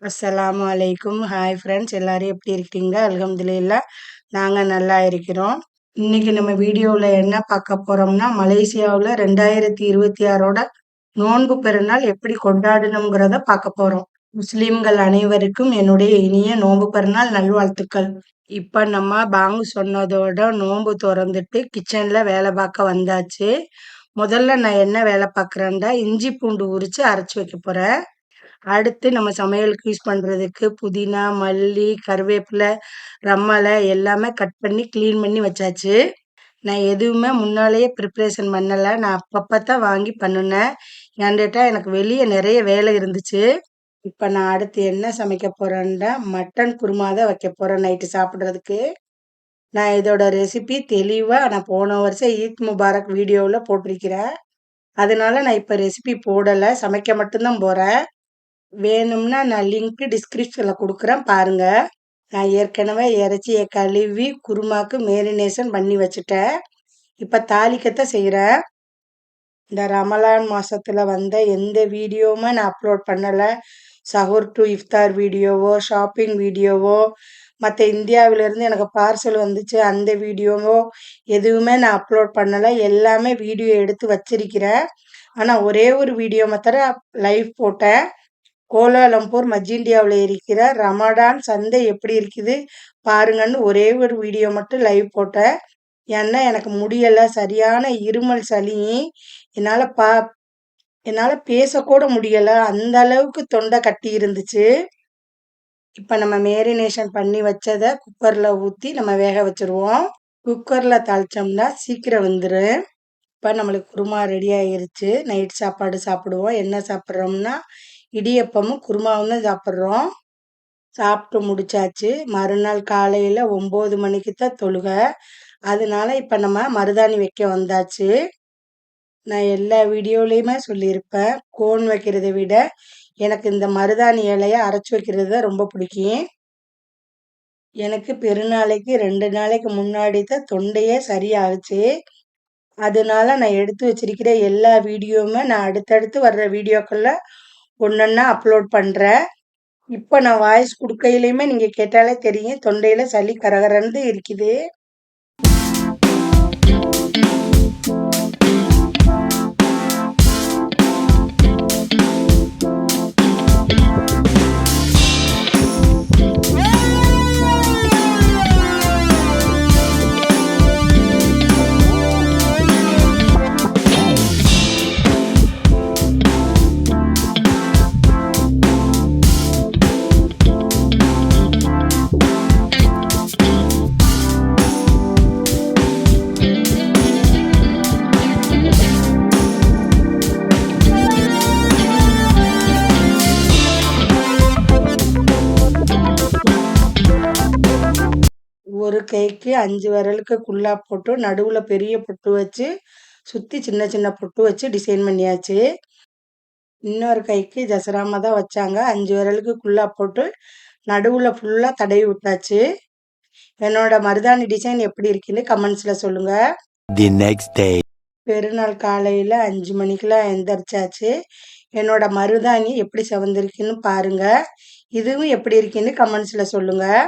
அஸ்ஸலாமு அலைக்கும். Hi friends, எல்லாரும் எப்படி இருக்கீங்க? அல்ஹம்துலில்லாஹ், நாங்கள் நல்லா இருக்கிறோம். இன்னைக்கு நம்ம வீடியோவில் என்ன பார்க்க போறோம்னா, மலேசியாவில் 2026ஓட நோன்பு பெருநாள் எப்படி கொண்டாடணுங்கிறத பார்க்க போறோம். முஸ்லிம்கள் அனைவருக்கும் என்னுடைய இனிய நோன்பு பெருநாள் நல்வாழ்த்துக்கள். இப்போ நம்ம பாங்கு சொன்னதோட நோன்பு திறந்துட்டு கிச்சனில் வேலை பார்க்க வந்தாச்சு. முதல்ல நான் என்ன வேலை பார்க்குறேன்டா, இஞ்சி பூண்டு உரித்து அரைச்சி வைக்க போகிறேன். அடுத்து நம்ம சமையலுக்கு யூஸ் பண்ணுறதுக்கு புதினா, மல்லி, கருவேப்பிலை, ரம்மலை எல்லாமே கட் பண்ணி க்ளீன் பண்ணி வச்சாச்சு. நான் எதுவுமே முன்னாலேயே ப்ரிப்ரேஷன் பண்ணலை. நான் அப்பப்போ தான் வாங்கி பண்ணினேன். ஏன்டேட்டா எனக்கு வெளியே நிறைய வேலை இருந்துச்சு. இப்போ நான் அடுத்து என்ன சமைக்க போகிறேன்டா, மட்டன் குருமா தான் வைக்க போகிறேன் நைட்டு சாப்பிட்றதுக்கு. நான் இதோட ரெசிபி தெளிவாக நான் போன வருஷம் ஈத் முபாரக் வீடியோவில் போட்டிருக்கிறேன். அதனால நான் இப்போ ரெசிபி போடலை, சமைக்க மட்டும்தான் போகிறேன். வேணும்னா நான் லிங்க் டிஸ்கிரிப்ஷனில் கொடுக்குறேன் பாருங்க. நான் ஏற்கனவே இறைச்சியை கழுவி குருமாக்கு மேரினேஷன் பண்ணி வச்சுட்டேன். இப்போ தாளிக்கத்தை செய்கிறேன். இந்த ரமலான் மாதத்தில் வந்த எந்த வீடியோவுமே நான் அப்லோட் பண்ணலை. சஹூர் டு இஃப்தார் வீடியோவோ, ஷாப்பிங் வீடியோவோ, மற்ற இந்தியாவிலேருந்து எனக்கு பார்சல் வந்துச்சு அந்த வீடியோவோ எதுவுமே நான் அப்லோட் பண்ணலை. எல்லாமே வீடியோ எடுத்து வச்சிருக்கிறேன். ஆனால் ஒரே ஒரு வீடியோ மாத்திரம் லைவ் போட்டேன். கோலாலம்பூர் மஜிண்டியாவில் இருக்கிற ரமடான் சந்தை எப்படி இருக்குது பாருங்கன்னு ஒரே ஒரு வீடியோ மட்டும் லைவ் போட்டேன். ஏன்னா எனக்கு முடியலை, சரியான இருமல் சளி. என்னால் பேசக்கூட முடியலை, அந்த அளவுக்கு தொண்டை கட்டி இருந்துச்சு. இப்போ நம்ம மேரினேஷன் பண்ணி வச்சதை குக்கரில் ஊற்றி நம்ம வேக வச்சுருவோம். குக்கரில் தாளித்தோம்னா சீக்கிரம் வந்துடும். இப்போ நம்மளுக்கு குருமா ரெடி ஆகிருச்சு. நைட் சாப்பாடு சாப்பிடுவோம். என்ன சாப்பிட்றோம்னா இடியப்பமும் குருமாவும் தான் சாப்பிட்றோம். சாப்பிட்டு முடிச்சாச்சு. மறுநாள் காலையில் 9 மணிக்கு தான் தொழுகை. அதனால இப்போ நம்ம மருதாணி வைக்க வந்தாச்சு. நான் எல்லா வீடியோலையுமே சொல்லியிருப்பேன், கோன் வைக்கிறத விட எனக்கு இந்த மருதாணி இலையை அரைச்சி வைக்கிறது தான் ரொம்ப பிடிக்கும். எனக்கு பெருநாளைக்கு 2 நாளைக்கு முன்னாடி தான் தொண்டையே சரியாகுச்சு. அதனால நான் எடுத்து வச்சிருக்கிற எல்லா வீடியோவுமே நான் அடுத்தடுத்து வர்ற வீடியோக்களில் ஒன்றொன்னா அப்லோட் பண்ணுறேன். இப்போ நான் வாய்ஸ் கொடுக்கையிலையுமே நீங்கள் கேட்டாலே தெரியும், தொண்டையில் சளி கரகரன்னு இருக்குது. ஒரு கைக்கு 5 விரலுக்கு குல்லா போட்டு நடுவில் பெரிய பொட்டு வச்சு சுற்றி சின்ன சின்ன பொட்டு வச்சு டிசைன் பண்ணியாச்சு. இன்னொரு கைக்கு ஜசராமா தான் வச்சாங்க. 5 விரலுக்கு குல்லா போட்டு நடுவில் ஃபுல்லாக தடவி விட்டாச்சு. என்னோட மருதாணி டிசைன் எப்படி இருக்குன்னு கமெண்ட்ஸில் சொல்லுங்கள். The next day. பெருநாள் காலையில் 5 மணிக்கெலாம் எந்திரிச்சாச்சு. என்னோட மருதாணி எப்படி செவந்திருக்குன்னு பாருங்கள். இதுவும் எப்படி இருக்குன்னு கமெண்ட்ஸில் சொல்லுங்கள்.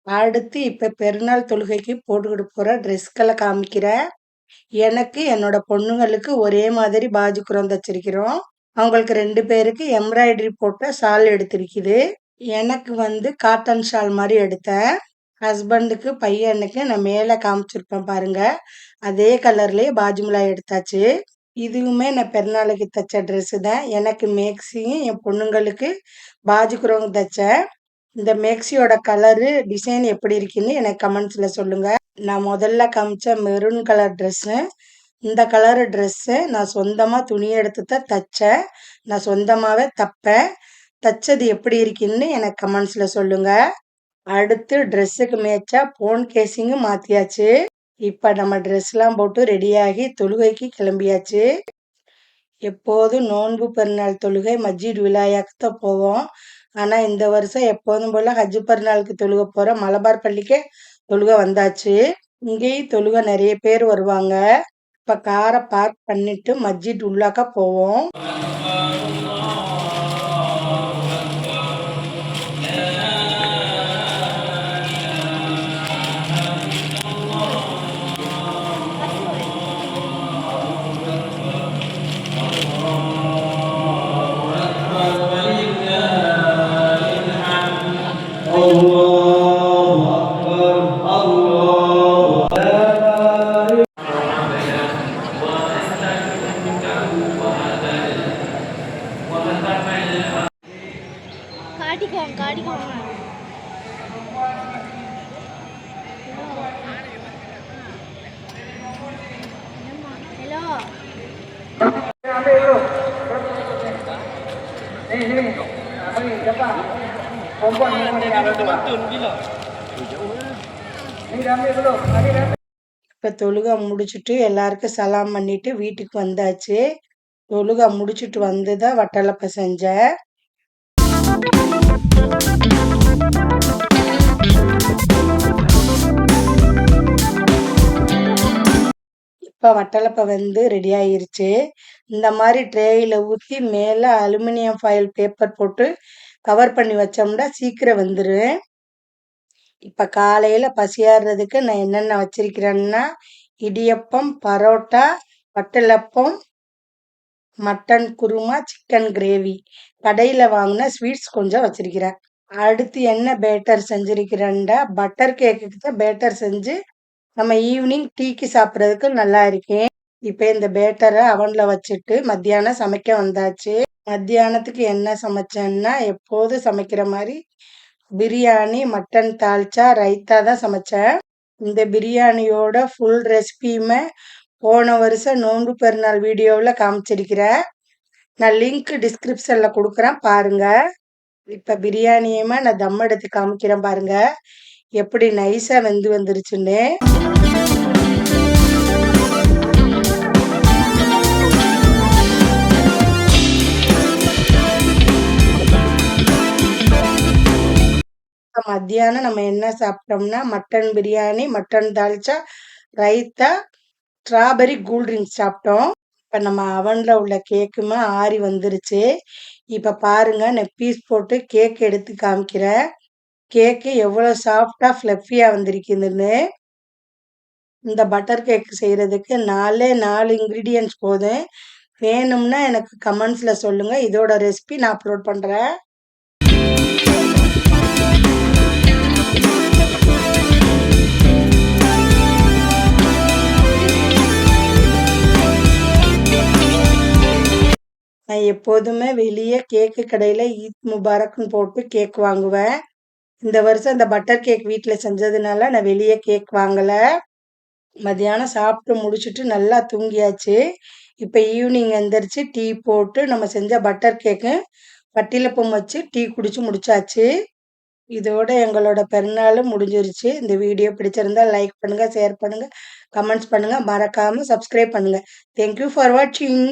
அடுத்து இப்போ பெருநாள் தொழுகைக்கு போட்டுக்கிட்டு போகிற ட்ரெஸ்களை காமிக்கிறேன். எனக்கு என்னோட பொண்ணுங்களுக்கு ஒரே மாதிரி பாஜு குரம் தச்சிருக்கிறோம். அவங்களுக்கு 2 பேருக்கு எம்ப்ராய்டரி போட்ட ஷால் எடுத்திருக்குது. எனக்கு காட்டன் ஷால் மாதிரி எடுத்தேன். ஹஸ்பண்டுக்கு பையனுக்கு நான் மேலே காமிச்சிருப்பேன் பாருங்கள், அதே கலர்லேயே பாஜுமுலா எடுத்தாச்சு. இதுவுமே நான் பெருநாளைக்கு தைச்ச ட்ரெஸ்ஸு தான். எனக்கு மேக்ஸியும் என் பொண்ணுங்களுக்கு பாஜு குரம் தைச்சேன். இந்த மேக்ஸியோட கலரு டிசைன் எப்படி இருக்குன்னு எனக்கு கமெண்ட்ஸில் சொல்லுங்கள். நான் முதல்ல காமிச்ச மெரூன் கலர் ட்ரெஸ்ஸு, இந்த கலர் ட்ரெஸ்ஸு நான் சொந்தமாக துணி எடுத்து தான் தைச்சேன். நான் சொந்தமாகவே தைப்பேன். தைச்சது எப்படி இருக்குன்னு எனக்கு கமெண்ட்ஸில் சொல்லுங்கள். அடுத்து ட்ரெஸ்ஸுக்கு மேட்சா போன் கேஸிங்கும் மாற்றியாச்சு. இப்போ நம்ம ட்ரெஸ்லாம் போட்டு ரெடியாகி தொழுகைக்கு கிளம்பியாச்சு. எப்போதும் நோன்பு பெருநாள் தொழுகை மஸ்ஜித் விலாயாக்கு தான் போவோம். ஆனால் இந்த வருஷம் எப்போதும் போல் ஹஜ்ஜு பெருநாளுக்கு தொழுக போகிற மலபார் பள்ளிக்கே தொழுக வந்தாச்சு. இங்கேயும் தொழுக நிறைய பேர் வருவாங்க. இப்போ காரை பார்க் பண்ணிட்டு மஸ்ஜித் உள்ளாக்க போவோம். காட்டிக்கோங்க காட்டிக்கோங்க. ஹலோ இப்போ தொழுகை முடிச்சுட்டு எல்லாருக்கும் சலாம் பண்ணிட்டு வீட்டுக்கு வந்தாச்சு. தொழுகை முடிச்சுட்டு வந்து தான் வட்டலப்பை செஞ்சேன். இப்போ வட்டலப்பை வந்து ரெடி ஆயிருச்சு. இந்த மாதிரி ட்ரேயில் ஊற்றி மேலே அலுமினியம் ஃபாயில் பேப்பர் போட்டு கவர் பண்ணி வச்சோம்னா சீக்கிரம் வந்துடும். இப்போ காலையில் பசியாடுறதுக்கு நான் என்னென்ன வச்சிருக்கிறேன்னா idiyappam, parotta, watalappam, mutton kurma, chicken gravy, கடையில் வாங்கின ஸ்வீட்ஸ் கொஞ்சம் வச்சிருக்கிறேன். அடுத்து என்ன பேட்டர் செஞ்சிருக்கிறேன்டா பட்டர் கேக்குக்கு தான் பேட்டர் செஞ்சு நம்ம ஈவினிங் டீக்கு சாப்பிட்றதுக்கு நல்லா இருக்கேன். இப்போ இந்த பேட்டரை அவனில் வச்சுட்டு மத்தியானம் சமைக்க வந்தாச்சு. மத்தியானத்துக்கு என்ன சமைச்சேன்னா எப்போதும் சமைக்கிற மாதிரி பிரியாணி, மட்டன் தால்ச்சா, ரைத்தா தான் சமைச்சேன். இந்த பிரியாணியோட ஃபுல் ரெசிபியுமே போன வருஷம் நோன்பு பெருநாள் வீடியோவில் காமிச்சிருக்கிறேன். நான் லிங்க் டிஸ்கிரிப்ஷனில் கொடுக்குறேன் பாருங்க. இப்போ பிரியாணியுமே நான் தம் எடுத்து காமிக்கிறேன் பாருங்க எப்படி நைஸாக வெந்து வந்துருச்சுன்னு. மத்தியானம் நம்ம என்ன சாப்பிட்டோம்னா mutton biryani, mutton dalcha, raita, strawberry cool drinks சாப்பிட்டோம். இப்போ நம்ம அவனில் உள்ள கேக்குமே ஆறி வந்துருச்சு. இப்போ பாருங்க நான் பீஸ் போட்டு கேக் எடுத்து காமிக்கிறேன். கேக்கு எவ்வளோ சாஃப்டாக ஃப்ளஃபியாக வந்திருக்குதுன்னு. இந்த பட்டர் கேக் செய்கிறதுக்கு 4 இன்க்ரீடியன்ட்ஸ் போதும். வேணும்னா எனக்கு கமெண்ட்ஸில் சொல்லுங்கள். இதோட ரெசிபி நான் அப்லோட் பண்ணுறேன். நான் எப்போதுமே வெளியே கேக்கு கடையில் ஈத் முபாரக்னு போட்டு கேக் வாங்குவேன். இந்த வருஷம் இந்த பட்டர் கேக் வீட்டில் செஞ்சதுனால நான் வெளியே கேக் வாங்கலை. மத்தியானம் சாப்பிட்டு முடிச்சுட்டு நல்லா தூங்கியாச்சு. இப்போ ஈவினிங் எந்திரிச்சு டீ போட்டு நம்ம செஞ்ச பட்டர் கேக்கு வட்டிலப்பம் வச்சு டீ குடிச்சு முடிச்சாச்சு. இதோட எங்களோட பெருநாளும் முடிஞ்சிருச்சு. இந்த வீடியோ பிடிச்சிருந்தா லைக் பண்ணுங்கள், ஷேர் பண்ணுங்கள், கமெண்ட்ஸ் பண்ணுங்கள், மறக்காமல் சப்ஸ்கிரைப் பண்ணுங்கள். தேங்க்யூ ஃபார் வாட்சிங்.